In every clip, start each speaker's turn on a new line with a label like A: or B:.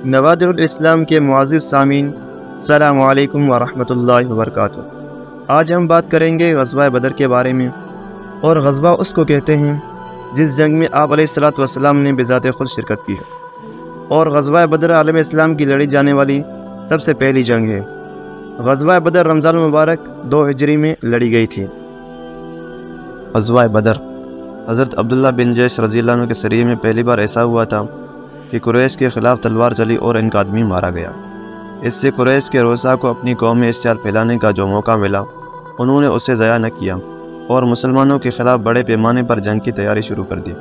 A: نوادر الاسلام کے معزز سامعین، السلام علیکم ورحمۃ اللہ وبرکاتہ۔ آج ہم بات کریں گے غزوہ بدر کے بارے میں، اور غزوہ اس کو کہتے ہیں جس جنگ میں آپ علیہ الصلوۃ والسلام نے بذات خود شرکت کی ہے، اور غزوہ بدر عالم اسلام کی لڑی جانے والی سب سے پہلی جنگ ہے۔ غزوہ بدر رمضان المبارک 2 ہجری میں لڑی گئی تھی۔ غزوہ بدر حضرت عبداللہ بن جیش رضی اللہ عنہ کے سریے میں پہلی بار ایسا ہوا تھا کہ قریش کے خلاف تلوار چلی اور ان کا آدمی مارا گیا۔ اس سے قریش کے رؤساء کو اپنی قوم میں اشتعال پھیلانے کا جو موقع ملا، انہوں نے اسے ضائع نہ کیا اور مسلمانوں کے خلاف بڑے پیمانے پر جنگ کی تیاری شروع کر دی۔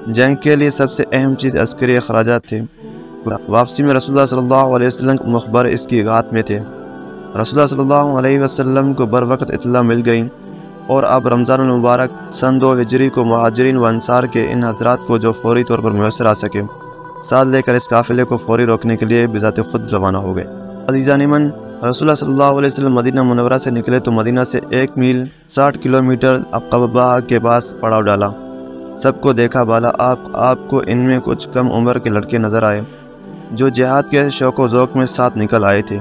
A: جنگ کے لیے سب سے اہم چیز عسکری اخراجات تھے۔ واپسی میں رسول اللہ صلی اللہ علیہ وسلم کے مخبر اس کی اطاعت میں تھے۔ رسول اللہ صلی اللہ علیہ وسلم کو بر وقت اطلاع مل گئی، اور اب رمضان المبارک سن 2 ہجری کو مہاجرین و انصار کے ان حضرات کو جو فوری طور پر میسر آ سکے، ساتھ لے کر اس قافلے کو فوری روکنے کے لیے بذات خود روانہ ہو گئے۔ عزیزان من، رسول اللہ صلی اللہ علیہ وسلم مدینہ منورہ سے نکلے تو مدینہ سے 1 میل 60 کلومیٹر عقبہ کے پاس پڑاؤ ڈالا۔ سب کو دیکھا بالا آپ کو ان میں کچھ کم عمر کے لڑکے نظر آئے جو جہاد کے شوق و ذوق میں ساتھ نکل آئے تھے۔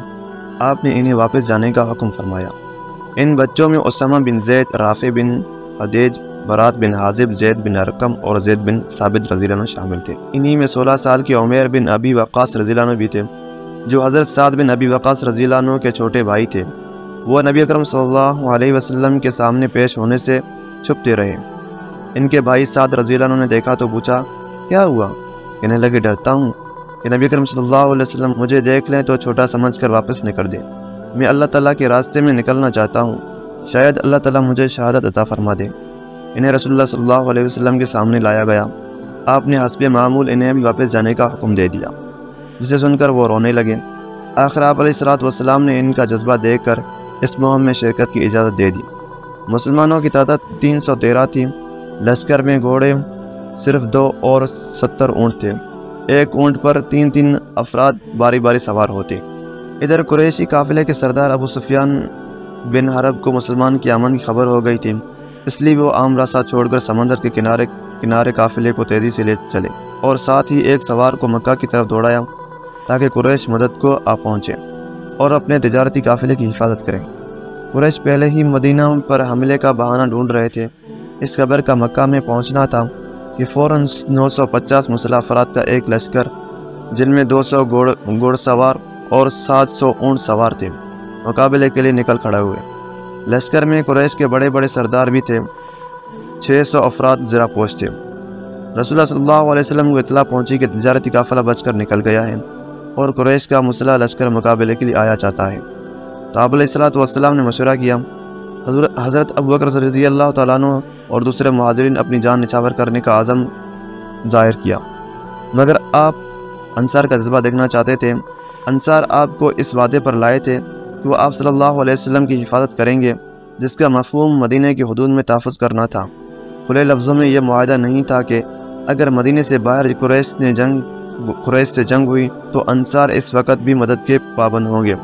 A: آپ نے انہیں واپس جانے کا حکم فرمایا۔ ان بچوں میں اسامہ بن زید، رافع بن خدیج، برات بن حازب، زید بن ارقم اور زید بن ثابت رضی اللہ عنہ شامل تھے۔ انہی میں 16 سال کے عمیر بن ابی وقاص رضی اللہ عنہ بھی تھے، جو حضرت سعد بن ابی وقاص رضی اللہ عنہ کے چھوٹے بھائی تھے۔ وہ نبی اکرم صلی اللہ علیہ وسلم کے سامنے پیش ہونے سے چھپتے رہے۔ ان کے بھائی سعد رضی اللہ عنہ نے دیکھا تو پوچھا، کیا ہوا؟ کہنے لگے، ڈرتا ہوں کہ نبی اکرم صلی اللہ علیہ وسلم مجھے دیکھ لیں تو چھوٹا سمجھ کر واپس نہ کر دیں۔ میں اللہ تعالیٰ کے راستے میں نکلنا چاہتا ہوں، شاید اللہ تعالیٰ مجھے شہادت عطا فرما دے۔ انہیں رسول اللہ صلی اللہ علیہ وسلم کے سامنے لایا گیا۔ آپ نے حسب معمول انہیں بھی واپس جانے کا حکم دے دیا، جسے سن کر وہ رونے لگے۔ آخر آپ علیہ الصلوۃ والسلام نے ان کا جذبہ دیکھ کر اس مہم میں شرکت کی اجازت دے دی۔ مسلمانوں کی تعداد 313 تھی۔ لشکر میں گھوڑے صرف 2 اور 70 اونٹ تھے۔ ایک اونٹ پر 3 افراد باری باری سوار ہوتے۔ ادھر قریشی قافلے کے سردار ابو سفیان بن حرب کو مسلمان کی آمد کی خبر ہو گئی تھی، اس لیے وہ عام راستہ چھوڑ کر سمندر کے کنارے قافلے کو تیزی سے لے چلے، اور ساتھ ہی ایک سوار کو مکہ کی طرف دوڑایا تاکہ قریش مدد کو آ پہنچے اور اپنے تجارتی قافلے کی حفاظت کریں۔ قریش پہلے ہی مدینہ پر حملے کا بہانہ ڈھونڈ رہے تھے۔ اس خبر کا مکہ میں پہنچنا تھا کہ فوراً 950 مسلح افراد کا ایک لشکر، جن میں 200 گھوڑ سوار اور 700 اونٹ سوار تھے، مقابلے کے لیے نکل کھڑے ہوئے۔ لشکر میں قریش کے بڑے بڑے سردار بھی تھے۔ 600 افراد زرہ پوش تھے۔ رسول اللہ صلی اللہ علیہ وسلم کو اطلاع پہنچی کہ تجارتی قافلہ بچ کر نکل گیا ہے اور قریش کا مسلح لشکر مقابلے کے لیے آیا چاہتا ہے۔ تو آپ علیہ الصلوۃ والسلام نے مشورہ کیا۔ حضرت ابوبکر رضی اللہ تعالیٰ عنہ اور دوسرے مہاجرین اپنی جان نچھاور کرنے کا عزم ظاہر کیا، مگر آپ انصار کا جذبہ دیکھنا چاہتے تھے۔ انصار آپ کو اس وعدے پر لائے تھے کہ وہ آپ صلی اللہ علیہ وسلم کی حفاظت کریں گے، جس کا مفہوم مدینہ کی حدود میں تحفظ کرنا تھا۔ کھلے لفظوں میں یہ معاہدہ نہیں تھا کہ اگر مدینہ سے باہر قریش سے جنگ ہوئی تو انصار اس وقت بھی مدد کے پابند ہوں گے۔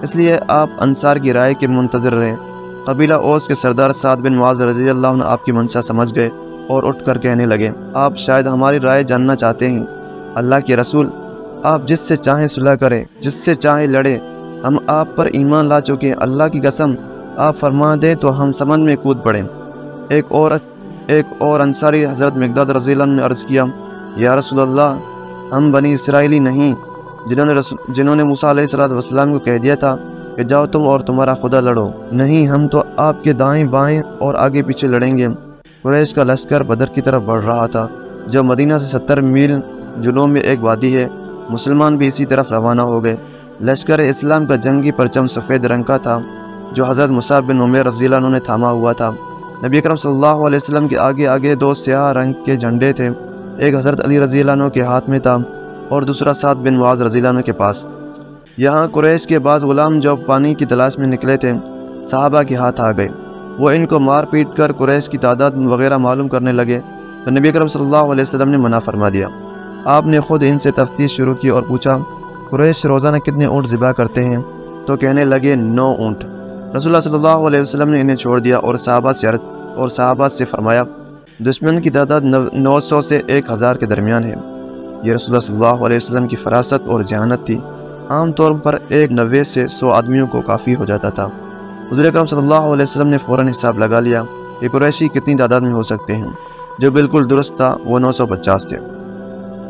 A: اس لیے آپ انصار کی رائے کے منتظر رہے۔ قبیلہ اوس کے سردار سعد بن معاذ رضی اللہ عنہ آپ کی منشا سمجھ گئے اور اٹھ کر کہنے لگے، آپ شاید ہماری رائے جاننا چاہتے ہیں۔ اللہ کے رسول، آپ جس سے چاہیں صلح کریں، جس سے چاہیں لڑیں، ہم آپ پر ایمان لا چکے ہیں۔ اللہ کی قسم، آپ فرما دیں تو ہم سمندر میں کود پڑیں۔ ایک اور انصاری حضرت مقداد رضی اللہ عنہ نے عرض کیا، یا رسول اللہ، ہم بنی اسرائیلی نہیں جنہوں نے موسیٰ علیہ السلام کو کہہ دیا تھا کہ جاؤ تم اور تمہارا خدا لڑو۔ نہیں، ہم تو آپ کے دائیں بائیں اور آگے پیچھے لڑیں گے۔ قریش کا لشکر بدر کی طرف بڑھ رہا تھا، جو مدینہ سے 70 میل جنوب میں ایک وادی ہے۔ مسلمان بھی اسی طرف روانہ ہو گئے۔ لشکر اسلام کا جنگی پرچم سفید رنگ کا تھا، جو حضرت مصعب بن عمیر رضی اللہ عنہ نے تھاما ہوا تھا۔ نبی اکرم صلی اللہ علیہ وسلم کے آگے آگے 2 سیاہ رنگ کے جھنڈے تھے۔ ایک حضرت علی رضی اللہ عنہ کے ہاتھ میں تھا اور دوسرا سعد بن معاذ رضی اللہ عنہ کے پاس۔ یہاں قریش کے بعض غلام جو پانی کی تلاش میں نکلے تھے، صحابہ کے ہاتھ آ گئے۔ وہ ان کو مار پیٹ کر قریش کی تعداد وغیرہ معلوم کرنے لگے تو نبی اکرم صلی اللہ علیہ وسلم نے منع فرما دیا۔ آپ نے خود ان سے تفتیش شروع کی اور پوچھا، قریش روزانہ کتنے اونٹ ذبح کرتے ہیں؟ تو کہنے لگے 9 اونٹ۔ رسول اللہ صلی اللہ علیہ وسلم نے انہیں چھوڑ دیا اور صحابہ سے فرمایا، دشمن کی تعداد 900 سے 1000 کے درمیان ہے۔ یہ رسول اللہ صلی اللہ علیہ وسلم کی فراست اور ذہانت تھی۔ عام طور پر ایک 90 سے 100 آدمیوں کو کافی ہو جاتا تھا۔ حضور اکرم صلی اللہ علیہ وسلم نے فوراً حساب لگا لیا کہ قریشی کتنی تعداد میں ہو سکتے ہیں۔ جو بالکل درست تھا، وہ 950 تھے۔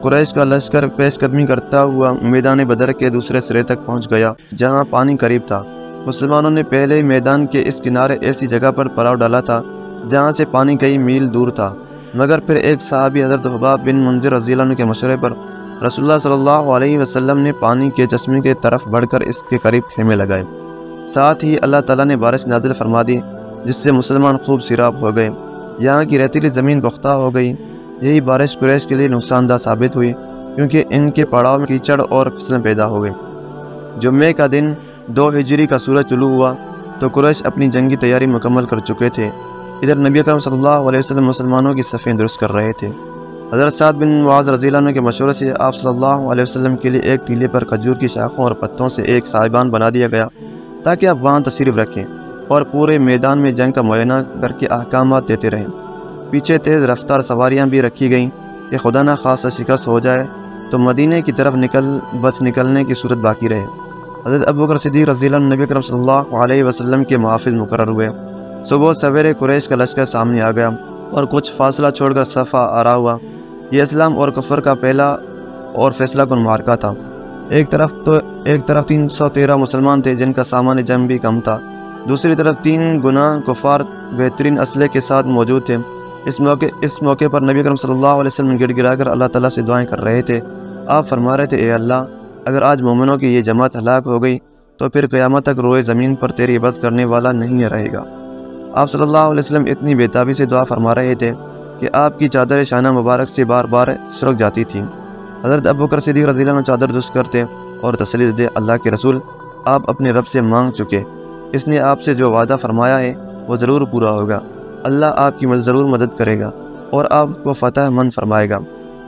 A: قریش کا لشکر پیش قدمی کرتا ہوا میدان بدر کے دوسرے سرے تک پہنچ گیا، جہاں پانی قریب تھا۔ مسلمانوں نے پہلے میدان کے اس کنارے ایسی جگہ پر پڑاؤ ڈالا تھا جہاں سے پانی کئی میل دور تھا، مگر پھر ایک صحابی حضرت حباب بن منذر رضی اللہ عنہ کے مشورے پر رسول اللہ صلی اللہ علیہ وسلم نے پانی کے چشمے کے طرف بڑھ کر اس کے قریب خیمے لگائے۔ ساتھ ہی اللہ تعالیٰ نے بارش نازل فرما دی، جس سے مسلمان خوب سیراب ہو گئے۔ یہاں کی ریتیلی زمین پختہ ہو گئی۔ یہی بارش قریش کے لیے نقصان دہ ثابت ہوئی، کیونکہ ان کے پڑاؤ میں کیچڑ اور پھسلن پیدا ہو گئی۔ جمعے کا دن 2 ہجری کا سورج طلوع ہوا تو قریش اپنی جنگی تیاری مکمل کر چکے تھے۔ ادھر نبی اکرم صلی اللہ علیہ وسلم مسلمانوں کی صفیں درست کر رہے تھے۔ حضرت سعد بن معاذ رضی اللہ عنہ کے مشورے سے آپ صلی اللہ علیہ وسلم کے لیے ایک ٹیلے پر کھجور کی شاخوں اور پتوں سے ایک صاحبان بنا دیا گیا تاکہ آپ وہاں تشریف رکھیں اور پورے میدان میں جنگ کا معائنہ کر کے احکامات دیتے رہیں۔ پیچھے تیز رفتار سواریاں بھی رکھی گئیں کہ خدا نہ خاصہ شکست ہو جائے تو مدینے کی طرف بچ نکلنے کی صورت باقی رہے۔ حضرت ابوبکر صدیق رضی اللہ عنہ نبی اکرم صلی اللہ علیہ وسلم کے محافظ مقرر ہوئے۔ صبح سویرے قریش کا لشکر سامنے آ گیا اور کچھ فاصلہ چھوڑ کر صفا آرا ہوا۔ یہ اسلام اور کفر کا پہلا اور فیصلہ کن معرکہ تھا۔ ایک طرف 313 مسلمان تھے جن کا سامان جنگ بھی کم تھا، دوسری طرف 3 گنا کفار بہترین اسلحے کے ساتھ موجود تھے۔ اس موقع پر نبی اکرم صلی اللہ علیہ وسلم گڑ گڑا کر اللہ تعالیٰ سے دعائیں کر رہے تھے۔ آپ فرما رہے تھے، اے اللہ، اگر آج مومنوں کی یہ جماعت ہلاک ہو گئی تو پھر قیامت تک روئے زمین پر تیری عبادت کرنے والا نہیں رہے گا۔ آپ صلی اللہ علیہ وسلم اتنی بےتابی سے دعا فرما رہے تھے کہ آپ کی چادر شانہ مبارک سے بار بار سرک جاتی تھی۔ حضرت ابوبکر صدیق رضی اللہ عنہ چادر درست کرتے اور تسلی دے، اللہ کے رسول، آپ اپنے رب سے مانگ چکے، اس نے آپ سے جو وعدہ فرمایا ہے وہ ضرور پورا ہوگا۔ اللہ آپ کی ضرور مدد کرے گا اور آپ کو فتح مند فرمائے گا۔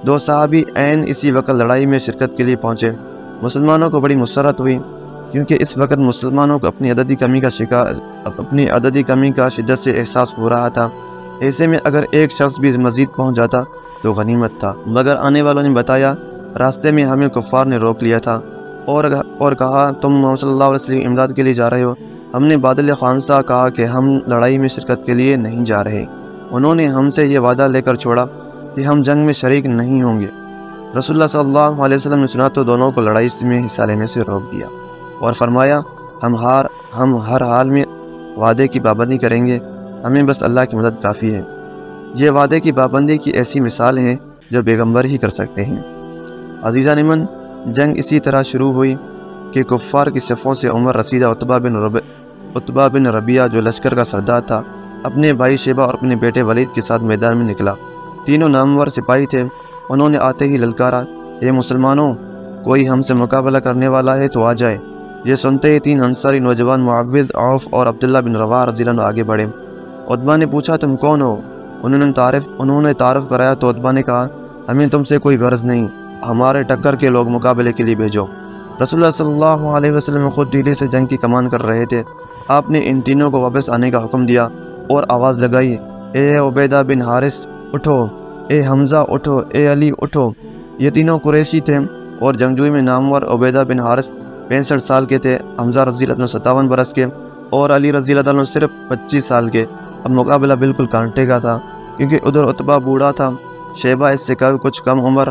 A: 2 صحابی عین اسی وقت لڑائی میں شرکت کے لیے پہنچے۔ مسلمانوں کو بڑی مسرت ہوئی، کیونکہ اس وقت مسلمانوں کو اپنی عددی کمی کا شدت سے احساس ہو رہا تھا۔ ایسے میں اگر ایک شخص بھی مزید پہنچ جاتا تو غنیمت تھا، مگر آنے والوں نے بتایا راستے میں ہمیں کفار نے روک لیا تھا اور کہا تم محمد صلی اللہ علیہ وسلم امداد کے لیے جا رہے ہو۔ ہم نے بادل خانسہ کہا کہ ہم لڑائی میں شرکت کے لیے نہیں جا رہے۔ انہوں نے ہم سے یہ وعدہ لے کر چھوڑا کہ ہم جنگ میں شریک نہیں ہوں گے۔ رسول اللہ صلی اللہ علیہ وسلم نے سنا تو دونوں کو لڑائی میں حصہ لینے سے روک دیا اور فرمایا، ہم ہر حال میں وعدے کی پابندی کریں گے، ہمیں بس اللہ کی مدد کافی ہے۔ یہ وعدے کی پابندی کی ایسی مثال ہے جو پیغمبر ہی کر سکتے ہیں۔ عزیزان من، جنگ اسی طرح شروع ہوئی کہ کفار کی صفوں سے عمر رسیدہ عتبہ بن ربیعہ جو لشکر کا سردار تھا، اپنے بھائی شیبہ اور اپنے بیٹے ولید کے ساتھ میدان میں نکلا۔ تینوں نامور سپاہی تھے۔ انہوں نے آتے ہی للکارا، اے مسلمانوں، کوئی ہم سے مقابلہ کرنے والا ہے تو آ جائے۔ یہ سنتے ہی 3 انصاری نوجوان معوذ، عوف اور عبداللہ بن رواحہ رضی اللہ عنہ آگے بڑھے۔ عتبہ نے پوچھا، تم کون ہو؟ انہوں نے تعارف کرایا تو عتبہ نے کہا، ہمیں تم سے کوئی غرض نہیں، ہمارے ٹکر کے لوگ مقابلے کے لیے بھیجو۔ رسول اللہ صلی اللہ علیہ وسلم خود ٹیلے سے جنگ کی کمان کر رہے تھے۔ آپ نے ان تینوں کو واپس آنے کا حکم دیا اور آواز لگائی، اے عبیدہ بن حارث اٹھو، اے حمزہ اٹھو، اے علی اٹھو۔ یہ تینوں قریشی تھے اور جنگجوئی میں نامور عبیدہ بن حارث 65 سال کے تھے، حمزہ رضی اللہ عنہ 57 برس کے اور علی رضی اللہ عنہ صرف 25 سال کے۔ اب مقابلہ بالکل کانٹے کا تھا، کیونکہ ادھر عتبہ بوڑھا تھا، شیبہ اس سے کچھ کم عمر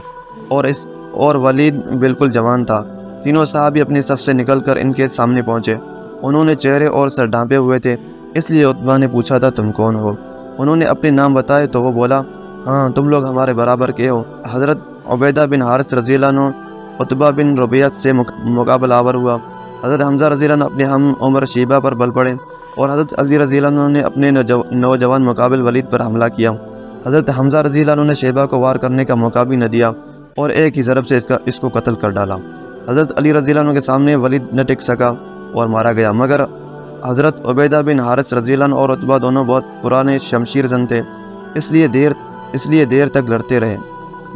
A: اور ولید بالکل جوان تھا۔ تینوں صحابی اپنی صف سے نکل کر ان کے سامنے پہنچے۔ انہوں نے چہرے اور سر ڈھانپے ہوئے تھے، اس لیے عتبہ نے پوچھا تھا، تم کون ہو؟ انہوں نے اپنے نام بتائے تو وہ بولا، ہاں تم لوگ ہمارے برابر کے ہو۔ حضرت عبیدہ بن حارث رضی اللہ عنہ عتبہ بن ربیعہ سے مقابلہ آور ہوا۔ حضرت حمزہ رضی اللہ عنہ اپنے ہم عمر شیبہ پر بل پڑے اور حضرت علی رضی اللہ عنہ نے اپنے نوجوان مقابل ولید پر حملہ کیا۔ حضرت حمزہ رضی اللہ عنہ نے شیبہ کو وار کرنے کا موقع بھی نہ دیا اور ایک ہی ضرب سے اس کو قتل کر ڈالا۔ حضرت علی رضی اللہ عنہ کے سامنے ولید نہ ٹک سکا اور مارا گیا، مگر حضرت عبیدہ بن حارث رضی اللہ عنہ اور عتبہ دونوں بہت پرانے شمشیر زن تھے، اس لیے دیر تک لڑتے رہے۔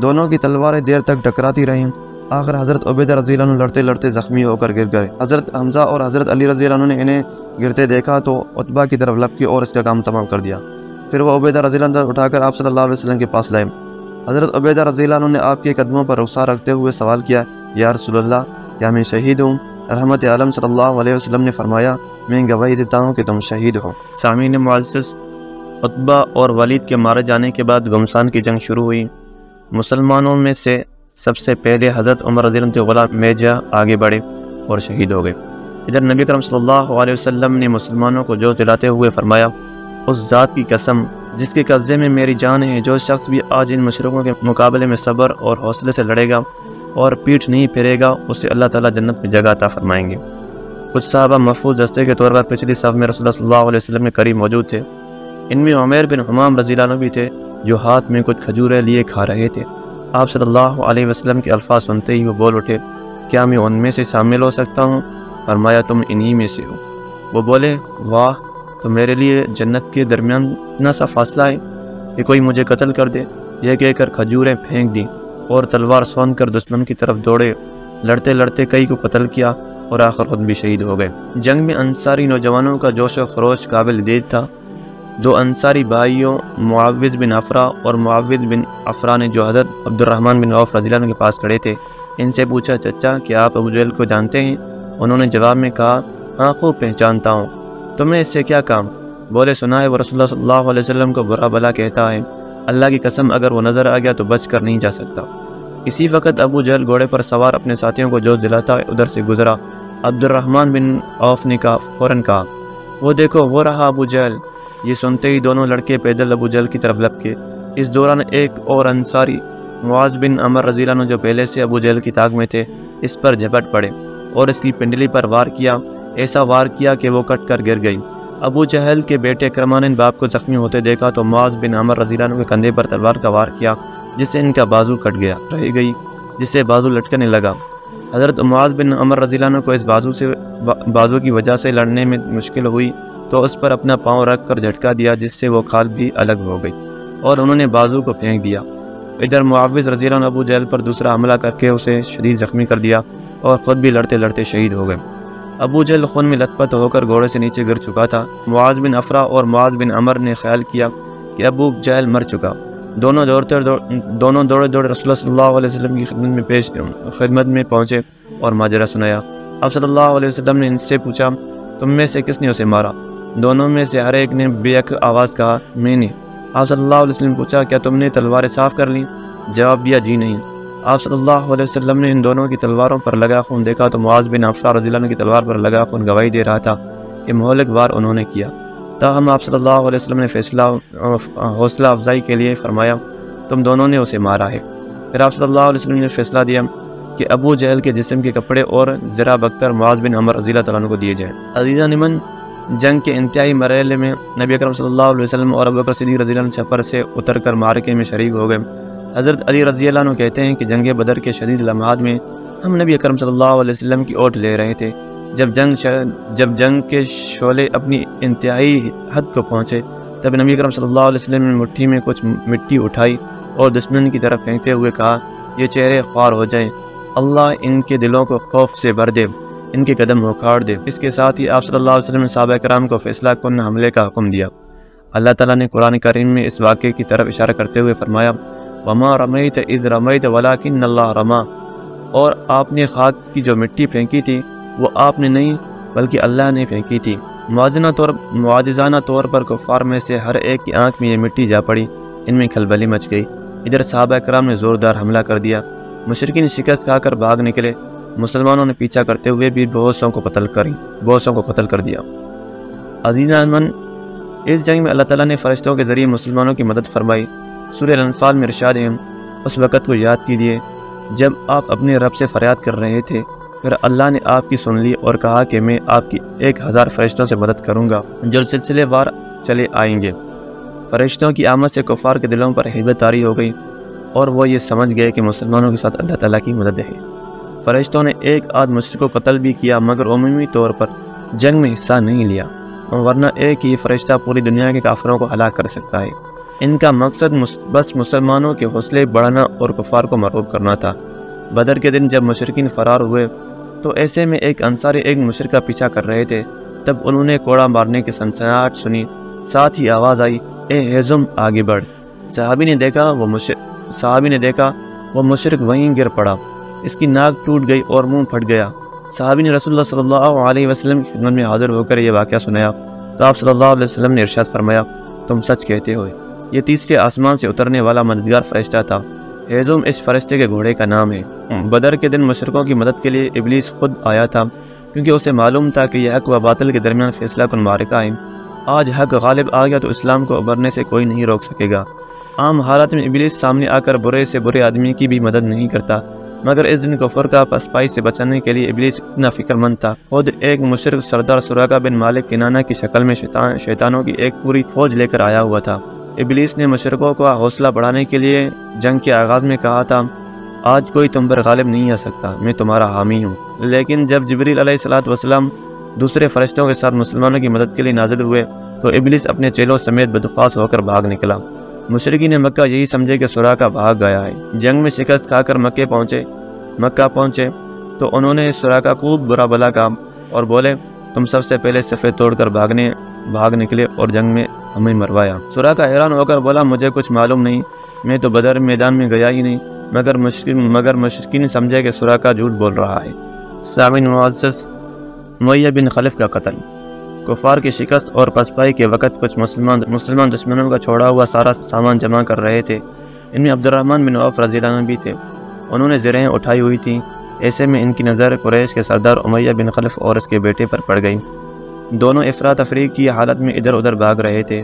A: دونوں کی تلواریں دیر تک ٹکراتی رہیں۔ آخر حضرت عبیدہ رضی اللہ عنہ لڑتے لڑتے زخمی ہو کر گر گئے۔ حضرت حمزہ اور حضرت علی رضی اللہ عنہ نے انہیں گرتے دیکھا تو عتبہ کی طرف لپکی اور اس کا کام تمام کر دیا۔ پھر وہ عبیدہ رضی اللہ عنہ اٹھا کر آپ صلی اللہ علیہ وسلم کے پاس لائے حضرت عبیدہ رضی اللہ عنہ نے آپ کے قدموں پر رخسار رکھتے ہوئے سوال کیا، یا رسول اللہ، کیا میں شہید ہوں؟ رحمت عالم صلی اللہ علیہ وسلم نے فرمایا، میں گواہی دیتا ہوں کہ تم شہید ہو۔ سامعین معزز، عتبہ اور ولید کے مارے جانے کے بعد گھمسان کی جنگ شروع ہوئی۔ مسلمانوں میں سے سب سے پہلے حضرت عمر رضی اللہ عنہ کے غلام میجا آگے بڑھے اور شہید ہو گئے۔ ادھر نبی کرم صلی اللہ علیہ وسلم نے مسلمانوں کو جوش دلاتے ہوئے فرمایا، اس ذات کی قسم جس کے قبضے میں میری جان ہے، جو شخص بھی آج ان مشرکوں کے مقابلے میں صبر اور حوصلے سے لڑے گا اور پیٹھ نہیں پھیرے گا، اسے اللہ تعالیٰ جنت میں جگہ عطا فرمائیں گے۔ کچھ صحابہ محفوظ دستے کے طور پر پچھلی صف میں رسول اللہ صلی اللہ علیہ وسلم کے قریب موجود تھے۔ ان میں عمیر بن حمام رضی اللہ عنہ بھی تھے، جو ہاتھ میں کچھ کھجوریں لیے کھا رہے تھے۔ آپ صلی اللہ علیہ وسلم کے الفاظ سنتے ہی وہ بول اٹھے، کیا میں ان میں سے شامل ہو سکتا ہوں؟ فرمایا، تم انہی میں سے ہو۔ وہ بولے، واہ، تو میرے لیے جنت کے درمیان اتنا سا فاصلہ ہے کہ کوئی مجھے قتل کر دے۔ یہ کہہ کر کھجوریں پھینک دیں اور تلوار سون کر دشمن کی طرف دوڑے۔ لڑتے لڑتے کئی کو قتل کیا اور آخر خود بھی شہید ہو گئے۔ جنگ میں انصاری نوجوانوں کا جوش و خروش قابل دید تھا۔ دو انصاری بھائیوں معاوض بن عفرا اور معاوض بن عفرا نے جو حضرت عبد الرحمن بن عوف رضی اللہ عنہ کے پاس کھڑے تھے، ان سے پوچھا، چچا کیا آپ ابو جہل کو جانتے ہیں؟ انہوں نے جواب میں کہا، ہاں خوب پہچانتا ہوں۔ تمہیں اس سے کیا کام؟ بولے، سنا ہے وہ رسول اللہ صلی اللہ علیہ وسلم کو برا بلا کہتا ہے، اللہ کی قسم اگر وہ نظر آ گیا تو بچ کر نہیں جا سکتا۔ اسی وقت ابو جہل گھوڑے پر سوار اپنے ساتھیوں کو جوش دلاتا ادھر سے گزرا۔ عبد الرحمن بن عوف نے فوراً کہا، وہ دیکھو وہ رہا ابو جہل۔ یہ سنتے ہی دونوں لڑکے پیدل ابو جہل کی طرف لپکے۔ اس دوران ایک اور انصاری معاذ بن عمر رضی اللہ عنہ جو پہلے سے ابو جہل کی طاق میں تھے، اس پر جھپٹ پڑے اور اس کی پنڈلی پر وار کیا۔ ایسا وار کیا کہ وہ کٹ کر گر گئی۔ ابو جہل کے بیٹے کرمان نے باپ کو زخمی ہوتے دیکھا تو معاذ بن عمر رضی اللہ عنہ کے کندھے پر تلوار کا وار کیا، جس سے ان کا بازو کٹ گیا، رہ گئی، جس سے بازو لٹکنے لگا۔ حضرت معاذ بن عمر رضی اللہ عنہ کو اس بازو کی وجہ سے لڑنے میں مشکل ہوئی تو اس پر اپنا پاؤں رکھ کر جھٹکا دیا، جس سے وہ کھال بھی الگ ہو گئی اور انہوں نے بازو کو پھینک دیا۔ ادھر معاوض رضی اللہ عنہ ابو جہل پر دوسرا حملہ کر کے اسے شدید زخمی کر دیا اور خود بھی لڑتے لڑتے شہید ہو گئے۔ ابو جہل خون میں لت پت ہو کر گھوڑے سے نیچے گر چکا تھا۔ معاذ بن عفرا اور معاذ بن عمر نے خیال کیا کہ ابو جہل مر چکا۔ دونوں دوڑے رسول اللہ صلی اللہ علیہ وسلم کی خدمت میں پہنچے اور ماجرا سنایا۔ اب صلی اللہ علیہ وسلم نے ان سے پوچھا، تم میں سے کس نے اسے مارا؟ دونوں میں سے ہر ایک نے بے یک آواز کہا، میں نے۔ آپ صلی اللہ علیہ وسلم نے پوچھا، کیا تم نے تلواریں صاف کر لیں؟ جواب دیا، جی نہیں۔ آپ صلی اللہ علیہ وسلم نے ان دونوں کی تلواروں پر لگا خون دیکھا تو معاذ بن عفرا رضی اللہ عنہ کی تلوار پر لگا خون گواہی دے رہا تھا کہ مہلک وار انہوں نے کیا۔ تاہم آپ صلی اللہ علیہ وسلم نے حوصلہ افزائی کے لیے فرمایا، تم دونوں نے اسے مارا ہے۔ پھر آپ صلی اللہ علیہ وسلم نے فیصلہ دیا کہ ابو جہل کے جسم کے کپڑے اور زرہ بختر معاذ بن عمر رضی اللہ عنہ کو دیے جائیں۔ عزیزان من، جنگ کے انتہائی مرحلے میں نبی اکرم صلی اللہ علیہ وسلم اور ابو بکر صدیق رضی اللہ عنہ سفر سے اتر کر معرکے میں شریک ہو گئے۔ حضرت علی رضی اللہ عنہ کہتے ہیں کہ جنگ بدر کے شدید لمحات میں ہم نبی اکرم صلی اللہ علیہ وسلم کی اوٹ لے رہے تھے۔ جب جنگ کے شعلے اپنی انتہائی حد کو پہنچے تب نبی اکرم صلی اللہ علیہ وسلم نے مٹھی میں کچھ مٹی اٹھائی اور دشمن کی طرف پھینکتے ہوئے کہا، یہ چہرے خوار ہو جائیں، اللہ ان کے دلوں کو خوف سے بھر دے، ان کے قدم اکھاڑ دے۔ اس کے ساتھ ہی آپ صلی اللہ علیہ وسلم نے صحابہ کرام کو فیصلہ کن حملے کا حکم دیا۔ اللہ تعالیٰ نے قرآن کریم میں اس واقعے کی طرف اشارہ کرتے ہوئے فرمایا، وَمَا رَمَيْتَ إِذْ رَمَيْتَ وَلَكِنَّ اللَّهَ رَمَى، اور آپ نے خاک کی جو مٹی پھینکی تھی وہ آپ نے نہیں بلکہ اللہ نے پھینکی تھی۔ معجزانہ طور پر کفار میں سے ہر ایک کی آنکھ میں یہ مٹی جا پڑی، ان میں کھلبلی مچ گئی۔ ادھر صحابہ کرام نے زوردار حملہ کر دیا، مشرکین شکست کھا کر بھاگ نکلے، مسلمانوں نے پیچھا کرتے ہوئے بھی بہت سو کو قتل کر دیا۔ عزیزان من، اس جنگ میں اللہ تعالیٰ نے فرشتوں کے ذریعے مسلمانوں کی مدد فرمائی۔ سورہ الانفال میں ارشاد ہے، اس وقت کو یاد کیجیے جب آپ اپنے رب سے فریاد کر رہے تھے، پھر اللہ نے آپ کی سن لی اور کہا کہ میں آپ کی 1000 فرشتوں سے مدد کروں گا جو سلسلے وار چلے آئیں گے۔ فرشتوں کی آمد سے کفار کے دلوں پر ہیبت طاری ہو گئی اور وہ یہ سمجھ گئے کہ مسلمانوں کے ساتھ اللہ تعالیٰ کی مدد ہے۔ فرشتوں نے ایک آدھ مشرک کو قتل بھی کیا مگر عمومی طور پر جنگ میں حصہ نہیں لیا، ورنہ ایک ہی فرشتہ پوری دنیا کے کافروں کو ہلاک کر سکتا ہے۔ ان کا مقصد بس مسلمانوں کے حوصلے بڑھانا اور کفار کو مرعوب کرنا تھا۔ بدر کے دن جب مشرکین فرار ہوئے تو ایسے میں ایک انصاری ایک مشرک کا پیچھا کر رہے تھے، تب انہوں نے کوڑا مارنے کی سنسناہٹ سنی، ساتھ ہی آواز آئی، اے ہیزم آگے بڑھ۔ صحابی نے دیکھا وہ صحابی نے دیکھا وہ مشرک وہیں گر پڑا، اس کی ناک ٹوٹ گئی اور منہ پھٹ گیا۔ صحابی نے رسول اللہ صلی اللہ علیہ وسلم کی خدمت میں حاضر ہو کر یہ واقعہ سنایا تو آپ صلی اللہ علیہ وسلم نے ارشاد فرمایا، تم سچ کہتے ہو، یہ تیسرے آسمان سے اترنے والا مددگار فرشتہ تھا۔ ہیزم اس فرشتے کے گھوڑے کا نام ہے۔ بدر کے دن مشرکوں کی مدد کے لیے ابلیس خود آیا تھا، کیونکہ اسے معلوم تھا کہ یہ حق و باطل کے درمیان فیصلہ کن معرکہ ہے۔ آج حق غالب آ گیا تو اسلام کو ابھرنے سے کوئی نہیں روک سکے گا۔ عام حالات میں ابلیس سامنے آ کر برے سے برے آدمی کی بھی مدد نہیں کرتا، مگر اس دن کفر کا پسپائی سے بچانے کے لیے ابلیس اتنا فکر مند تھا۔ خود ایک مشرک سردار سراقہ بن مالک کنانہ کی شکل میں شیطانوں کی ایک پوری فوج لے کر آیا ہوا تھا۔ ابلیس نے مشرکوں کو حوصلہ بڑھانے کے لیے جنگ کے آغاز میں کہا تھا، آج کوئی تم پر غالب نہیں آ سکتا، میں تمہارا حامی ہوں۔ لیکن جب جبریل علیہ السلام دوسرے فرشتوں کے ساتھ مسلمانوں کی مدد کے لیے نازل ہوئے تو ابلیس اپنے چیلوں سمیت بدخواست ہو کر بھاگ نکلا۔ مشرکین مکہ یہی سمجھے کہ سراقہ بھاگ گیا ہے۔ جنگ میں شکست کھا کر مکہ پہنچے تو انہوں نے سراقہ کو برا بھلا کہا اور بولے، تم سب سے پہلے صفیں توڑ کر بھاگ نکلے اور جنگ میں ہمیں مروایا۔ سراقہ حیران ہو کر بولا، مجھے کچھ معلوم نہیں، میں تو بدر میدان میں گیا ہی نہیں، مگر مشرکین سمجھے کہ سراقہ جھوٹ بول رہا ہے۔ سامعین معزز، امیہ بن خلف کا قتل۔ کفار کی شکست اور پسپائی کے وقت کچھ مسلمان دشمنوں کا چھوڑا ہوا سارا سامان جمع کر رہے تھے۔ ان میں عبد الرحمن بن عوف رضی اللہ عنہ بھی تھے۔ انہوں نے زرہیں اٹھائی ہوئی تھیں۔ ایسے میں ان کی نظر قریش کے سردار امیہ بن خلف اور اس کے بیٹے پر پڑ گئی۔ دونوں افراتفری کی حالت میں ادھر ادھر بھاگ رہے تھے۔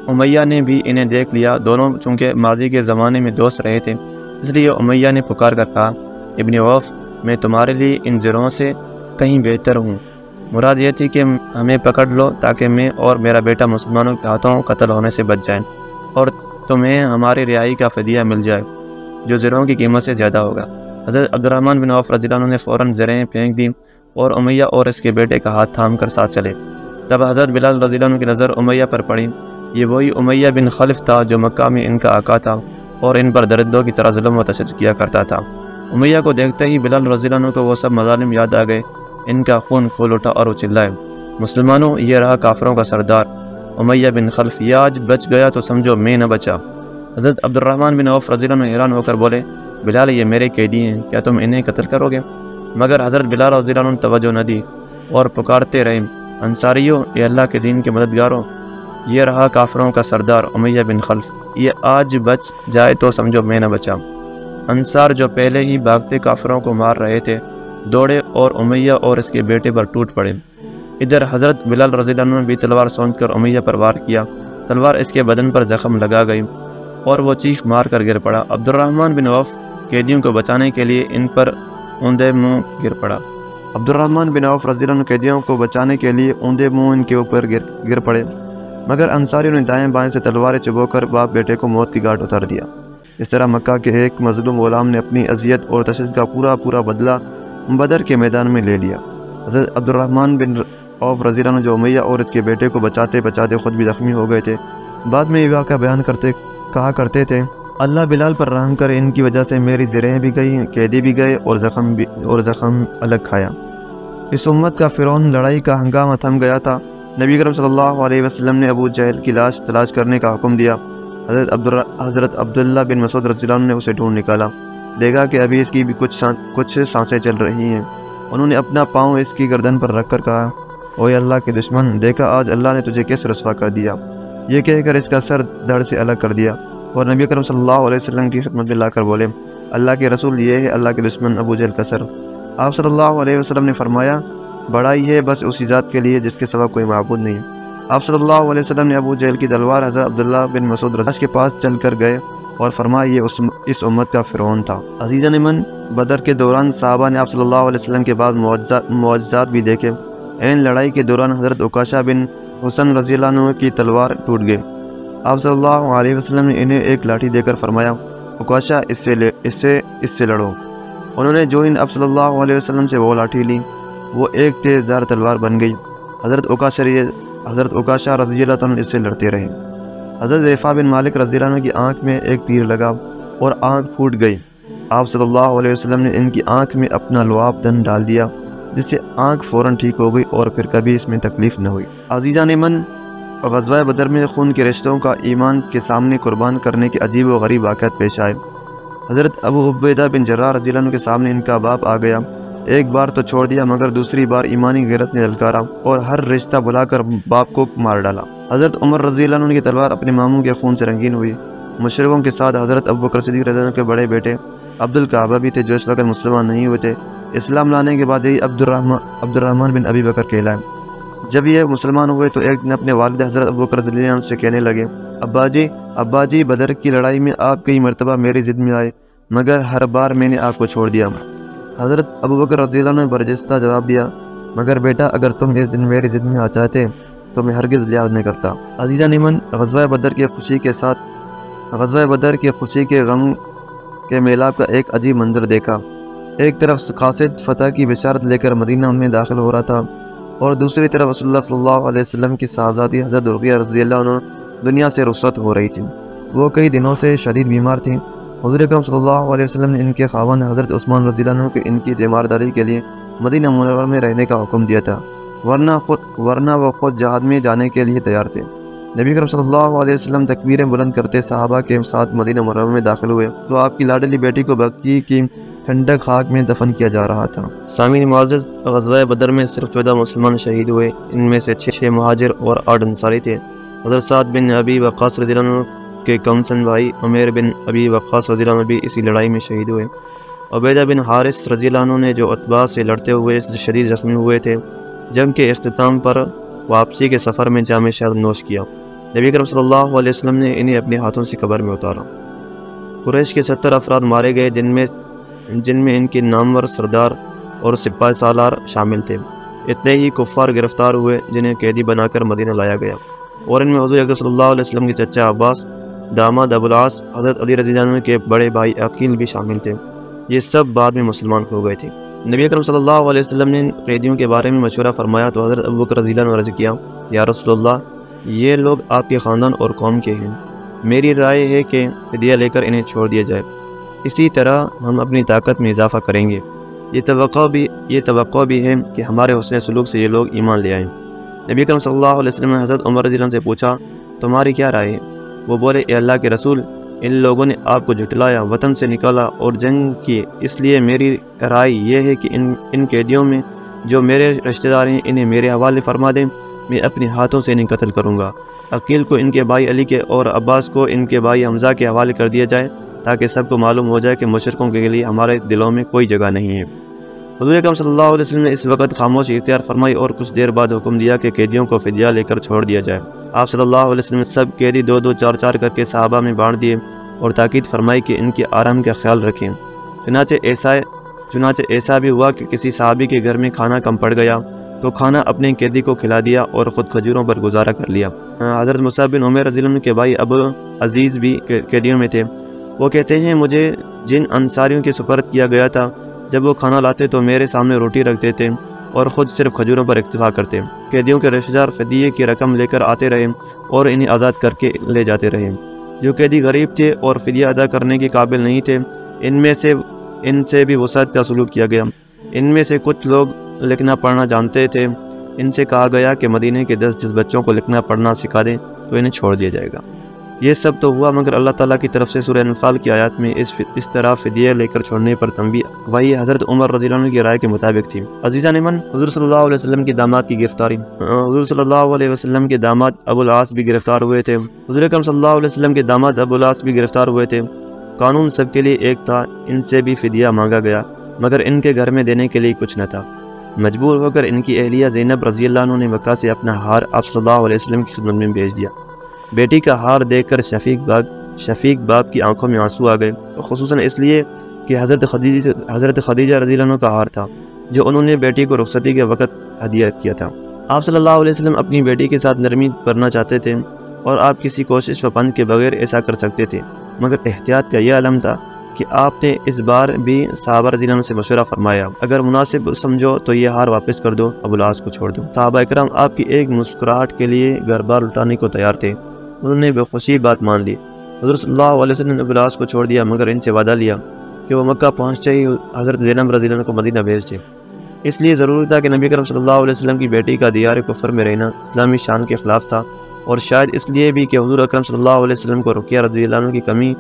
A: امیہ نے بھی انہیں دیکھ لیا۔ دونوں چونکہ ماضی کے زمانے میں دوست رہے تھے، اس لیے امیہ نے پکار کر کہا، ابن عوف، میں تمہارے لیے ان زرہوں سے کہیں بہتر ہوں۔ مراد یہ تھی کہ ہمیں پکڑ لو تاکہ میں اور میرا بیٹا مسلمانوں کے ہاتھوں قتل ہونے سے بچ جائیں اور تمہیں ہماری رہائی کا فدیہ مل جائے جو زرہوں کی قیمت سے زیادہ ہوگا۔ حضرت عبد الرحمن بن عوف رضی اللہ عنہ نے فوراً زرہیں پھینک دیں اور امیہ اور اس کے بیٹے کا ہاتھ تھام کر ساتھ چلے۔ تب حضرت بلال رضی اللہ عنہ کی نظر امیہ پر پڑی۔ یہ وہی امیہ بن خلف تھا جو مکہ میں ان کا آقا تھا اور ان پر درندوں کی طرح ظلم و تشدد کیا کرتا تھا۔ امیہ کو دیکھتے ہی بلال رضی اللہ عنہ کو وہ سب مظالم یاد آ گئے۔ ان کا خون کھول اٹھا اور وہ چلائے، مسلمانوں، یہ رہا کافروں کا سردار امیہ بن خلف، یہ آج بچ گیا تو سمجھو میں نہ بچا۔ حضرت عبد الرحمن بن عوف رضی اللہ عنہ حیران ہو کر بولے، بلال، یہ میرے قیدی ہیں، کیا تم انہیں قتل کرو گے؟ مگر حضرت بلال رضی اللہ عنہ توجہ نہ دی اور پکارتے رہے، انصاریوں، یہ اللہ کے دین کے مددگاروں، یہ رہا کافروں کا سردار امیہ بن خلف، یہ آج بچ جائے تو سمجھو میں نہ بچا۔ انصار جو پہلے ہی بھاگتے کافروں کو مار رہے تھے دوڑے اور امیہ اور اس کے بیٹے پر ٹوٹ پڑے۔ ادھر حضرت بلال رضی اللہ عنہ نے بھی تلوار سونت کر امیہ پر وار کیا۔ تلوار اس کے بدن پر زخم لگا گئی اور وہ چیخ مار کر گر پڑا۔ عبد الرحمن بن عوف قیدیوں کو بچانے کے لیے ان پر اوندے منہ گر پڑا۔ عبد الرحمن بن عوف رضی اللہ عنہ قیدیوں کو بچانے کے لیے اوندے منہ ان کے اوپر گر پڑے، مگر انصاریوں نے دائیں بائیں سے تلواریں چبو کر باپ بیٹے کو موت کی گھاٹ اتار دیا۔ اس طرح مکہ کے ایک مظلوم غلام نے اپنی اذیت اور تشدد کا پورا بدلہ بدر کے میدان میں لے لیا۔ حضرت عبد الرحمن بن عوف رضی اللہ عنہ جو امیہ اور اس کے بیٹے کو بچاتے بچاتے خود بھی زخمی ہو گئے تھے، بعد میں یہ واقعہ بیان کہا کرتے تھے، اللہ بلال پر رحم کرے، ان کی وجہ سے میری زرہیں بھی گئی، قیدی بھی گئے اور زخم الگ کھایا۔ اس امت کا فرعون لڑائی کا ہنگامہ تھم گیا تھا۔ نبی کرم صلی اللہ علیہ وسلم نے ابو جہل کی لاش تلاش کرنے کا حکم دیا۔ حضرت عبداللہ بن مسعود رضی اللہ عنہ نے اسے ڈھونڈ نکالا، دیکھا کہ ابھی اس کی بھی کچھ سانسیں چل رہی ہیں۔ انہوں نے اپنا پاؤں اس کی گردن پر رکھ کر کہا، اوے اللہ کے دشمن، دیکھا آج اللہ نے تجھے کیسے رسوا کر دیا۔ یہ کہہ کر اس کا سر دھڑ سے الگ کر دیا اور نبی کرم صلی اللہ علیہ وسلم کی خدمت میں لا کر بولے، اللہ کے رسول، یہ ہے اللہ کے دشمن ابو جہل کا سر۔ آپ صلی اللہ علیہ وسلم نے فرمایا، بڑائی ہے بس اسی ذات کے لیے جس کے سوا کوئی معبود نہیں۔ آپ صلی اللہ علیہ وسلم نے ابو جہل کی تلوار حضرت عبداللہ بن مسعود رضی اللہ عنہ کے پاس چل کر گئے اور فرمایا، یہ اس امت کا فرعون تھا۔ عزیزان من، بدر کے دوران صحابہ نے آپ صلی اللہ علیہ وسلم کے بعد معجزات بھی دیکھے۔ این لڑائی کے دوران حضرت عکاشہ بن حسن رضی اللہ عنہ کی تلوار ٹوٹ گئی۔ آپ صلی اللہ علیہ وسلم نے انہیں ایک لاٹھی دے کر فرمایا، عکاشہ اس سے لڑو۔ انہوں نے جو آپ صلی اللہ علیہ وسلم سے وہ لاٹھی لی، وہ ایک تیز دھار تلوار بن گئی۔ حضرت عکاشہ رضی اللہ عنہ اس سے لڑتے رہے۔ حضرت رفاع بن مالک رضی اللہ عنہ کی آنکھ میں ایک تیر لگا اور آنکھ پھوٹ گئی۔ آپ صلی اللہ علیہ وسلم نے ان کی آنکھ میں اپنا لعاب دن ڈال دیا، جس سے آنکھ فوراً ٹھیک ہو گئی اور پھر کبھی اس میں تکلیف نہ ہوئی۔ عزیزان من، غزوہ بدر میں خون کے رشتوں کا ایمان کے سامنے قربان کرنے کے عجیب و غریب واقعات پیش آئے۔ حضرت ابو عبیدہ بن جراح رضی اللہ عنہ کے سامنے ان کا باپ آ گیا۔ ایک بار تو چھوڑ دیا مگر دوسری بار ایمانی غیرت نے للکارا اور ہر رشتہ بلا کر باپ کو مار ڈالا۔ حضرت عمر رضی اللہ عنہ کی تلوار اپنے ماموں کے خون سے رنگین ہوئی۔ مشرکوں کے ساتھ حضرت ابوبکر صدیق رضی اللہ عنہ کے بڑے بیٹے عبد الکعبہ بھی تھے جو اس وقت مسلمان نہیں ہوئے تھے۔ اسلام لانے کے بعد یہی عبد الرحمن بن ابی بکر کہلائے۔ جب یہ مسلمان ہوئے تو ایک دن اپنے والد حضرت ابوبکر رضی اللہ عنہ سے کہنے لگے، ابا جی بدر کی لڑائی میں آپ کئی مرتبہ میری ضد میں آئے مگر ہر بار میں نے آپ کو چھوڑ دیا۔ حضرت ابوبکر رضی اللہ عنہ نے برجستہ جواب دیا، مگر بیٹا اگر تم اس دن میری ضد میں آ جاتے تو میں ہرگز لحاظ نہیں کرتا۔ عزیزان ایمان، غزوہ بدر کی خوشی کے غم کے میلاب کا ایک عجیب منظر دیکھا۔ ایک طرف قاصد فتح کی بشارت لے کر مدینہ میں داخل ہو رہا تھا اور دوسری طرف رسول اللہ صلی اللہ علیہ وسلم کی صاحبزادی حضرت رقیہ رضی اللہ عنہ دنیا سے رخصت ہو رہی تھی۔ وہ کئی دنوں سے شدید بیمار تھیں۔ حضور اکرم صلی اللہ علیہ وسلم نے ان کے خاوند حضرت عثمان رضی اللہ عنہ کو ان کی تیمارداری کے لیے مدینہ منورہ میں رہنے کا حکم دیا تھا، ورنہ وہ خود جہاد میں جانے کے لیے تیار تھے۔ نبی اکرم صلی اللہ علیہ وسلم تکبیریں بلند کرتے صحابہ کے ساتھ مدینہ منورہ میں داخل ہوئے تو آپ کی لاڈلی بیٹی کو بقیع کی ٹھنڈک خاک میں دفن کیا جا رہا تھا۔ سامعین معزز، غزوہ بدر میں صرف 14 مسلمان شہید ہوئے۔ ان میں سے 6 مہاجر اور 8 انصاری تھے۔ حضرت سعد بن ابی وقاص رضی اللہ عنہ کے کمسن بھائی عمیر بن ابی وقاص رضی اللہ عنہ بھی اسی لڑائی میں شہید ہوئے۔ عبیدہ بن حارث رضی اللہ عنہ نے جو عتبہ سے لڑتے ہوئے شدید زخمی ہوئے تھے، جنگ کے اختتام پر واپسی کے سفر میں جام شہد نوش کیا۔ نبی اکرم صلی اللہ علیہ وسلم نے انہیں اپنے ہاتھوں سے قبر میں اتارا۔ قریش کے 70 افراد مارے گئے جن میں ان کے نامور سردار اور سپاہ سالار شامل تھے۔ اتنے ہی کفار گرفتار ہوئے جنہیں قیدی بنا کر مدینہ لایا گیا، اور ان میں حضور اکرم صلی اللہ علیہ وسلم کے چچا عباس، داماد ابو العاص، حضرت علی رضی اللہ عنہ کے بڑے بھائی عقیل بھی شامل تھے۔ یہ سب بعد میں مسلمان ہو گئے تھے۔ نبی اکرم صلی اللہ علیہ وسلم نے قیدیوں کے بارے میں مشورہ فرمایا تو حضرت ابوبکر رضی اللہ عنہ عرض کیا، یا رسول اللہ، یہ لوگ آپ کے خاندان اور قوم کے ہیں، میری رائے ہے کہ فدیہ لے کر انہیں چھوڑ دیا جائے، اسی طرح ہم اپنی طاقت میں اضافہ کریں گے۔ یہ توقع بھی ہے کہ ہمارے حسن سلوک سے یہ لوگ ایمان لے آئیں۔ نبی اکرم صلی اللہ علیہ وسلم نے حضرت عمر رضی اللہ عنہ سے پوچھا، تمہاری کیا رائے ہے؟ وہ بولے، اے اللہ کے رسول، ان لوگوں نے آپ کو جھٹلایا، وطن سے نکالا اور جنگ کی، اس لیے میری رائے یہ ہے کہ ان قیدیوں میں جو میرے رشتہ دار ہیں انہیں میرے حوالے فرما دیں، میں اپنے ہاتھوں سے انہیں قتل کروں گا۔ عقیل کو ان کے بھائی علی کے اور عباس کو ان کے بھائی حمزہ کے حوالے کر دیا جائے تاکہ سب کو معلوم ہو جائے کہ مشرکوں کے لیے ہمارے دلوں میں کوئی جگہ نہیں ہے۔ حضور اکرم صلی اللہ علیہ وسلم نے اس وقت خاموشی اختیار فرمائی اور کچھ دیر بعد حکم دیا کہ قیدیوں کو فدیہ لے کر چھوڑ دیا جائے۔ آپ صلی اللہ علیہ وسلم نے سب قیدی 2-2 4-4 کر کے صحابہ میں بانٹ دیے اور تاکید فرمائی کہ ان کے آرام کا خیال رکھیں۔ چنانچہ ایسا بھی ہوا کہ کسی صحابی کے گھر میں کھانا کم پڑ گیا تو کھانا اپنے قیدی کو کھلا دیا اور خود کھجوروں پر گزارا کر لیا۔ حضرت مصعب بن عمیر رضی اللہ عنہ کے بھائی ابو عزیز بھی قیدیوں میں تھے۔ وہ کہتے ہیں، مجھے جن انصاریوں کے سپرد کیا گیا تھا، جب وہ کھانا لاتے تو میرے سامنے روٹی رکھتے تھے اور خود صرف کھجوروں پر اکتفا کرتے۔ قیدیوں کے رشتہ دار فدیے کی رقم لے کر آتے رہے اور انہیں آزاد کر کے لے جاتے رہے۔ جو قیدی غریب تھے اور فدیہ ادا کرنے کے قابل نہیں تھے، ان سے بھی وسعت کا سلوک کیا گیا۔ ان میں سے کچھ لوگ لکھنا پڑھنا جانتے تھے، ان سے کہا گیا کہ مدینے کے 10 بچوں کو لکھنا پڑھنا سکھا دیں تو انہیں چھوڑ دیا جائے گا۔ یہ سب تو ہوا مگر اللہ تعالیٰ کی طرف سے سورہ انفال کی آیات میں اس طرح فدیہ لے کر چھوڑنے پر تنبیہ وہی حضرت عمر رضی اللہ عنہ کی رائے کے مطابق تھی۔ عزیزان ایمان، حضور صلی اللہ علیہ وسلم کے داماد کی گرفتاری۔ حضور صلی اللہ علیہ وسلم کے داماد ابو العاص بھی گرفتار ہوئے تھے۔ حضور اکرم صلی اللہ علیہ وسلم کے داماد ابو العاص بھی گرفتار ہوئے تھے۔ قانون سب کے لیے ایک تھا، ان سے بھی فدیہ مانگا گیا مگر ان کے گھر میں دینے کے لیے کچھ نہ تھا۔ مجبور ہو کر ان کی اہلیہ زینب رضی اللہ عنہ نے مکہ سے اپنا ہار آپ صلی اللہ علیہ وسلم کی خدمت میں بھیج دیا۔ بیٹی کا ہار دیکھ کر شفیق باپ کی آنکھوں میں آنسو آ گئے، خصوصاً اس لیے کہ حضرت خدیجہ رضی اللہ عنہ کا ہار تھا جو انہوں نے بیٹی کو رخصتی کے وقت ہدیہ کیا تھا۔ آپ صلی اللہ علیہ وسلم اپنی بیٹی کے ساتھ نرمی کرنا چاہتے تھے اور آپ کسی کوشش و پند کے بغیر ایسا کر سکتے تھے، مگر احتیاط کا یہ عالم تھا کہ آپ نے اس بار بھی صحابہ رضی اللہ عنہ سے مشورہ فرمایا، اگر مناسب سمجھو تو یہ ہار واپس کر دو، ابو العاص کو چھوڑ دو۔ صحابہ اکرام آپ کی ایک مسکراہٹ کے لیے گھر بار لٹانے کو تیار تھے، انہوں نے بخوشی بات مان لی۔ حضرت صلی اللہ علیہ وسلم نے ابو العاص کو چھوڑ دیا مگر ان سے وعدہ لیا کہ وہ مکہ پہنچتے ہی حضرت زینب رضی اللہ عنہ کو مدینہ بھیج دے۔ اس لیے ضروری تھا کہ نبی کرم صلی اللہ علیہ وسلم کی بیٹی کا دیار کفر میں رہنا اسلامی شان کے خلاف تھا، اور شاید اس لیے بھی کہ حضور اکرم صلی اللہ علیہ وسلم کو رقیہ رضی اللہ عنہ کی کمی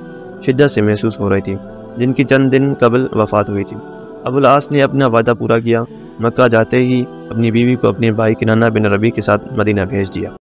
A: شدت سے محسوس ہو رہی تھی، جن کی چند دن قبل وفات ہوئی تھی۔ ابو العاص نے اپنا وعدہ پورا کیا، مکہ جاتے ہی اپنی بیوی کو اپنے بھائی کنانہ بن ربیع کے ساتھ مدینہ بھیج دیا۔